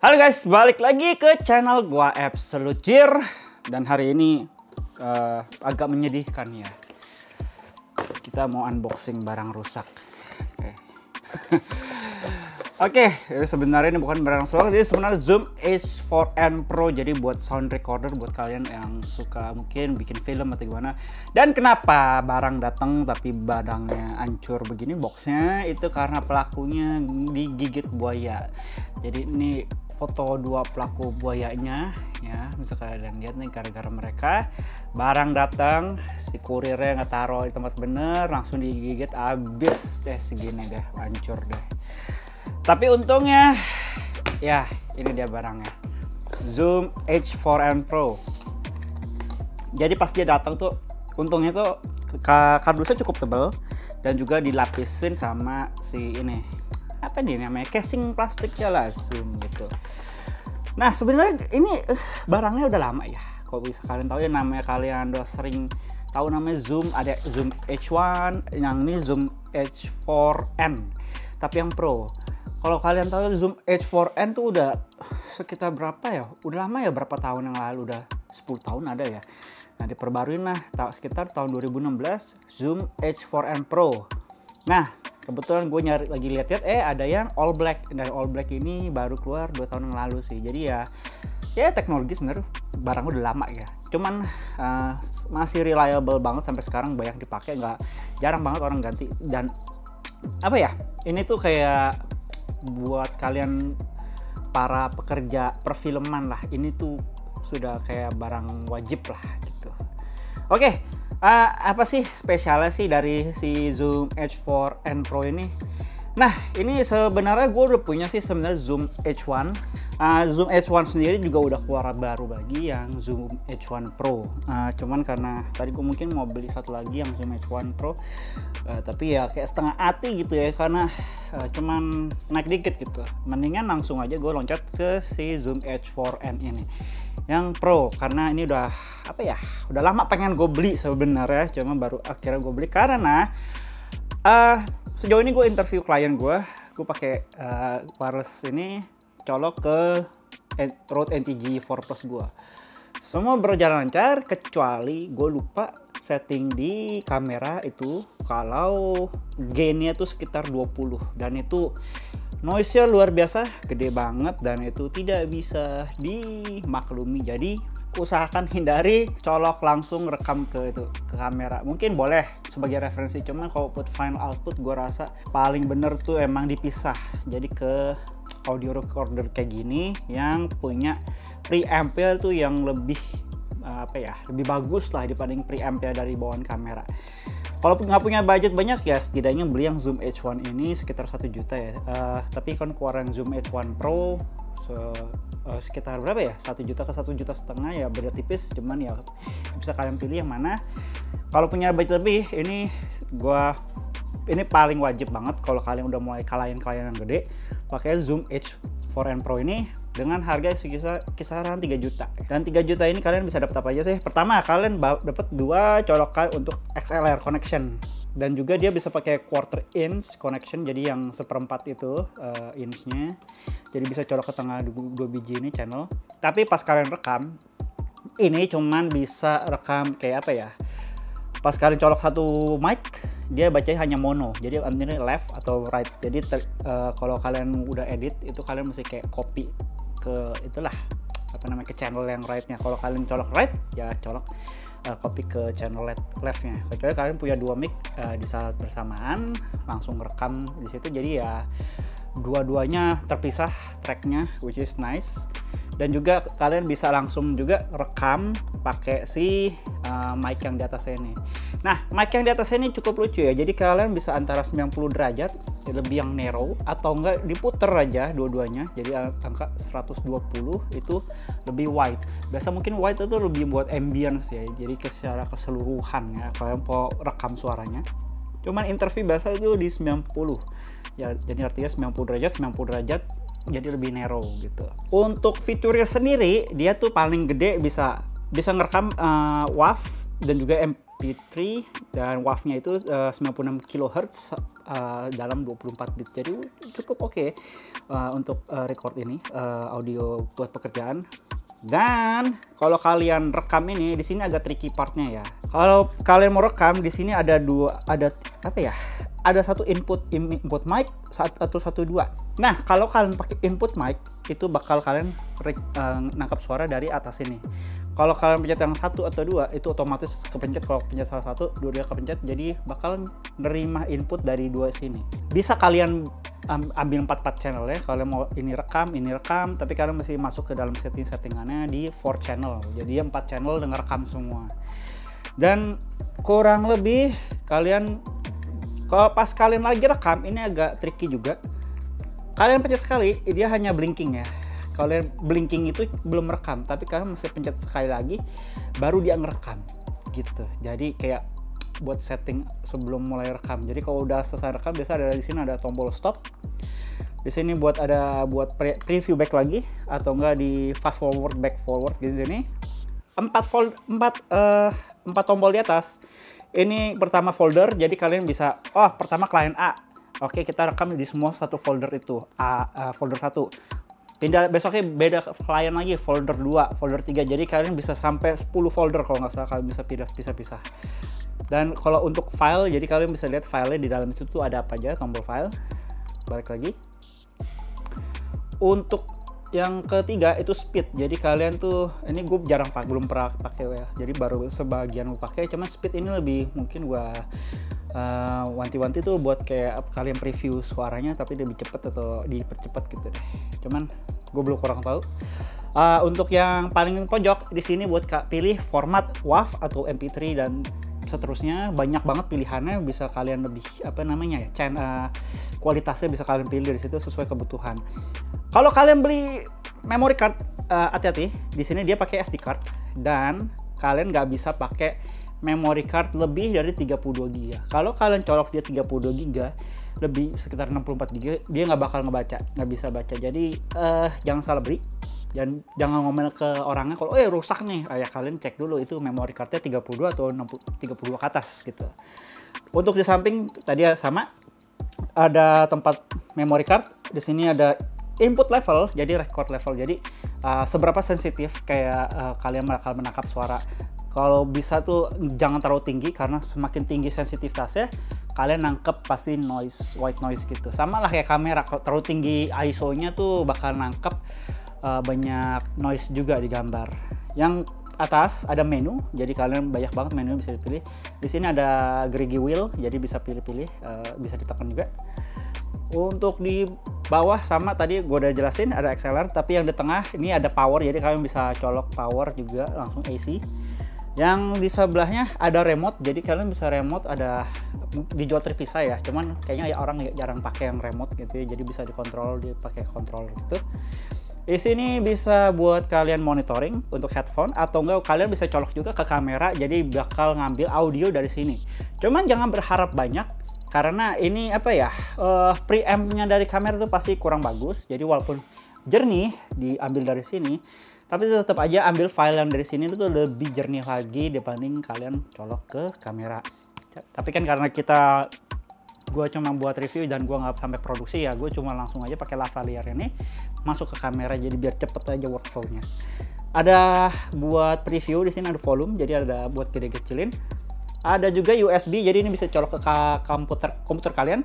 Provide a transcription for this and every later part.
Halo guys, balik lagi ke channel gua Absolute. Dan hari ini agak menyedihkan ya. Kita mau unboxing barang rusak. Oke, sebenarnya ini bukan barang rusak, jadi sebenarnya Zoom H4n Pro. Jadi buat sound recorder buat kalian yang suka mungkin bikin film atau gimana. Dan kenapa barang datang tapi barangnya hancur begini boxnya? Itu karena pelakunya digigit buaya. Jadi ini foto dua pelaku buayanya ya, bisa kalian lihat nih, gara-gara mereka barang datang, si kurirnya nggak taruh di tempat bener, langsung digigit abis deh, segini deh, hancur deh. Tapi untungnya ya ini dia barangnya, Zoom H4n Pro. Jadi pas dia datang tuh untungnya tuh kardusnya cukup tebal dan juga dilapisin sama si ini, apa nih namanya, casing plastiknya lah, Zoom gitu. Nah sebenarnya ini barangnya udah lama ya, kok bisa kalian tahu ya, namanya kalian udah sering tahu namanya Zoom, ada Zoom H1, yang ini Zoom H4n tapi yang Pro. Kalau kalian tahu Zoom H4n tuh udah sekitar berapa ya, udah lama ya, berapa tahun yang lalu, udah 10 tahun ada ya. Nah diperbaruin lah sekitar tahun 2016 Zoom H4n Pro. Nah kebetulan gue nyari lagi lihat-lihat, ada yang all black. Dan all black ini baru keluar 2 tahun yang lalu sih. Jadi ya teknologi sebenarnya barang udah lama ya. Cuman masih reliable banget sampai sekarang, banyak dipakai, nggak jarang banget orang ganti. Dan apa ya, ini tuh kayak buat kalian para pekerja perfilman lah, ini tuh sudah kayak barang wajib lah gitu. Oke. Apa sih spesialnya sih dari si Zoom H4n Pro ini? Nah ini sebenarnya gue udah punya sih sebenarnya Zoom H1. Zoom H1 sendiri juga udah keluar baru lagi yang Zoom H1 Pro. Cuman karena tadi gue mungkin mau beli satu lagi yang Zoom H1 Pro, tapi ya kayak setengah hati gitu ya, karena cuman naik dikit gitu. Mendingan langsung aja gue loncat ke si Zoom H4n ini yang Pro, karena ini udah apa ya, udah lama pengen gue beli sebenarnya, cuma baru akhirnya gue beli karena sejauh ini gue interview klien gue pakai wireless ini colok ke Rode NTG 4 Plus gue. Semua berjalan lancar kecuali gue lupa setting di kamera itu kalau gainnya tuh sekitar 20, dan itu noise-nya luar biasa gede banget dan itu tidak bisa dimaklumi. Jadi usahakan hindari colok langsung rekam ke kamera. Mungkin boleh sebagai referensi, cuman kalau buat final output gue rasa paling bener tuh emang dipisah. Jadi ke audio recorder kayak gini yang punya preampnya tuh yang lebih lebih bagus lah dibanding preampnya dari bawaan kamera. Kalau nggak punya budget banyak ya setidaknya beli yang Zoom H1 ini sekitar 1 juta ya. Tapi kan keluaran Zoom H1 Pro sekitar berapa ya, 1 juta ke 1,5 juta ya, beda tipis. Cuman ya bisa kalian pilih yang mana. Kalau punya budget lebih, ini paling wajib banget kalau kalian udah mulai klien-klien yang gede, pakai Zoom H4n Pro ini dengan harga kisaran 3 juta. Dan 3 juta ini kalian bisa dapat apa aja sih? Pertama, kalian dapat 2 colokan untuk XLR connection, dan juga dia bisa pakai quarter inch connection, jadi yang seperempat itu inchnya, jadi bisa colok ke tengah 2 biji ini channel. Tapi pas kalian rekam ini cuman bisa rekam kayak apa ya, pas kalian colok satu mic dia bacanya hanya mono, jadi antara left atau right. Jadi kalau kalian udah edit itu kalian mesti kayak copy ke itulah ke channel yang right-nya. Kalau kalian colok right ya colok copy ke channel left-nya. Kecuali kalian punya 2 mic di saat bersamaan langsung rekam di situ, jadi ya dua-duanya terpisah tracknya, which is nice. Dan juga kalian bisa langsung juga rekam pakai si mic yang di atas ini. Nah mic yang di atas ini cukup lucu ya, jadi kalian bisa antara 90 derajat lebih yang narrow, atau enggak diputer aja dua-duanya, jadi angka 120 itu lebih wide. Biasa mungkin wide itu lebih buat ambience ya, jadi secara keseluruhan ya kalian mau rekam suaranya. Cuman interview biasa itu di 90 ya, jadi artinya 90 derajat jadi lebih narrow gitu. Untuk fiturnya sendiri dia tuh paling gede bisa ngerekam WAV dan juga MP3 dan wave-nya itu 96 kHz dalam 24 bit. Jadi cukup oke untuk record ini audio buat pekerjaan. Dan kalau kalian rekam ini, di sini agak tricky partnya ya. Kalau kalian mau rekam di sini ada ada satu input mic atau satu dua. Nah, kalau kalian pakai input mic itu bakal kalian nangkap suara dari atas ini. Kalau kalian pencet yang satu atau dua itu otomatis kepencet. Kalau pencet salah satu, dua kepencet, jadi bakal nerima input dari dua sini. Bisa kalian ambil 4 channel ya. Kalian mau ini rekam, tapi kalian mesti masuk ke dalam settingannya di 4 channel. Jadi 4 channel dengan rekam semua. Dan kurang lebih kalian kalau pas kalian lagi rekam ini agak tricky juga. Kalian pencet sekali, dia hanya blinking ya. Kalian blinking itu belum rekam, tapi kalian mesti pencet sekali lagi baru dia ngerekam gitu. Jadi kayak buat setting sebelum mulai rekam. Jadi kalau udah selesai rekam biasa ada di sini ada tombol stop. Di sini buat preview back lagi atau enggak di fast forward back forward di sini. 4 tombol di atas. Ini pertama folder, jadi kalian bisa pertama klien A. Oke, kita rekam di semua satu folder itu. Folder 1. Pindah besoknya beda klien lagi, folder 2, folder 3. Jadi kalian bisa sampai 10 folder kalau nggak salah, kalian bisa pisah-pisah. Dan kalau untuk file, jadi kalian bisa lihat filenya di dalam situ ada apa aja, tombol file. Balik lagi. Untuk yang ketiga itu speed. Jadi kalian tuh, ini gue belum pernah pakai ya. Jadi baru sebagian gue pakai. Cuman speed ini lebih mungkin gue wanti-wanti tuh buat kayak kalian preview suaranya tapi lebih cepet atau dipercepat gitu deh. Cuman gue belum kurang tahu. Untuk yang paling pojok di sini buat pilih format WAV atau MP3 dan seterusnya, banyak banget pilihannya. Bisa kalian lebih kualitasnya bisa kalian pilih dari situ sesuai kebutuhan. Kalau kalian beli memory card, hati-hati. Di sini dia pakai SD card dan kalian nggak bisa pakai memory card lebih dari 32 GB. Kalau kalian colok dia 32 GB, lebih sekitar 64 GB, dia nggak bakal nggak bisa baca. Jadi jangan salah beli. Dan jangan ngomel ke orangnya kalau rusak nih. Ya kalian cek dulu itu memory cardnya 32 atau 32 ke atas gitu. Untuk di samping tadi sama ada tempat memory card. Di sini ada input level, jadi record level. Jadi seberapa sensitif kayak kalian bakal menangkap suara. Kalau bisa tuh jangan terlalu tinggi, karena semakin tinggi sensitivitasnya kalian nangkep pasti white noise gitu. Sama lah kayak kamera, kalau terlalu tinggi ISO-nya tuh bakal nangkep banyak noise juga di gambar. Yang atas ada menu, jadi kalian banyak banget menu bisa dipilih. Di sini ada greasy wheel, jadi bisa pilih-pilih, bisa ditekan juga. Untuk di bawah sama tadi gue udah jelasin ada XLR, tapi yang di tengah ini ada power, jadi kalian bisa colok power juga langsung AC. Yang di sebelahnya ada remote, jadi kalian bisa remote, ada dijual terpisah ya, cuman kayaknya orang jarang pakai yang remote gitu ya, jadi bisa dikontrol, dipakai controller gitu. Di sini bisa buat kalian monitoring untuk headphone, atau enggak kalian bisa colok juga ke kamera, jadi bakal ngambil audio dari sini. Cuman jangan berharap banyak, karena ini preamp-nya dari kamera itu pasti kurang bagus. Jadi walaupun jernih diambil dari sini, tapi tetap aja ambil file yang dari sini itu lebih jernih lagi dibanding kalian colok ke kamera. Tapi kan karena gue cuma buat review dan gue nggak sampai produksi ya, gue cuma langsung aja pakai lavalier ini masuk ke kamera, jadi biar cepet aja workflow-nya. Ada buat preview, di sini ada volume, jadi ada buat gede-kecilin. Ada juga USB, jadi ini bisa colok ke komputer kalian.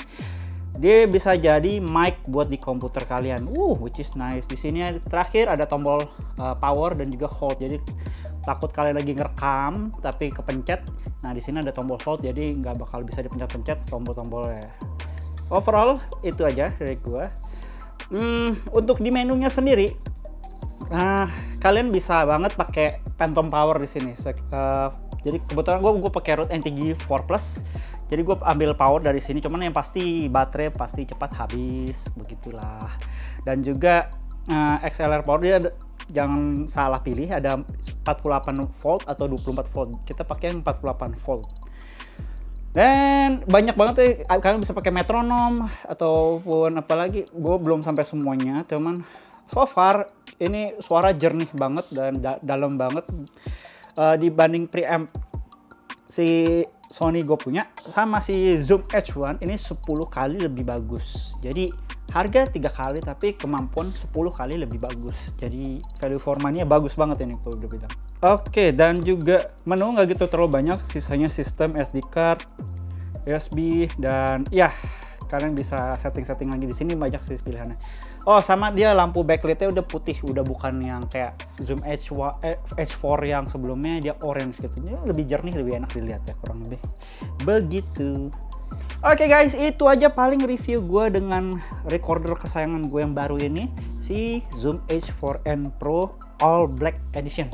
Dia bisa jadi mic buat di komputer kalian. Which is nice. Di sini terakhir ada tombol power dan juga hold. Jadi takut kalian lagi ngerekam tapi kepencet. Nah, di sini ada tombol hold, jadi nggak bakal bisa dipencet-pencet tombol-tombolnya. Overall itu aja dari gua. Untuk di menunya sendiri, kalian bisa banget pakai Phantom Power di sini. Jadi kebetulan gue pakai Rode NTG 4 Plus. Jadi gue ambil power dari sini, cuman yang pasti baterai pasti cepat habis, begitulah. Dan juga XLR power dia jangan salah pilih, ada 48 volt atau 24 volt. Kita pakai 48 volt. Dan banyak banget kalian bisa pakai metronom ataupun apalagi. Gue belum sampai semuanya, cuman so far ini suara jernih banget dan dalam banget dibanding preamp si Sony gue punya sama si Zoom H1 ini 10 kali lebih bagus. Jadi harga 3 kali tapi kemampuan 10 kali lebih bagus. Jadi value for money-nya bagus banget ini kalau udah bilang. Oke, dan juga menu nggak gitu terlalu banyak, sisanya sistem SD card, USB, dan ya kalian bisa setting-setting lagi di sini, banyak sih pilihannya. Oh, sama dia lampu backlightnya udah putih, udah bukan yang kayak Zoom H4 yang sebelumnya dia orange gitu. Ini lebih jernih, lebih enak dilihat ya, kurang lebih begitu. Oke guys, itu aja paling review gue dengan recorder kesayangan gue yang baru ini, si Zoom H4n Pro All Black Edition.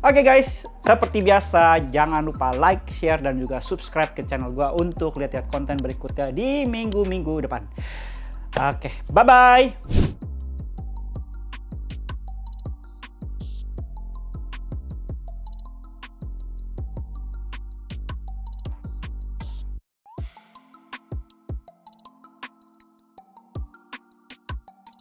Oke guys, seperti biasa jangan lupa like, share, dan juga subscribe ke channel gue untuk lihat konten berikutnya di minggu-minggu depan. Oke, bye-bye!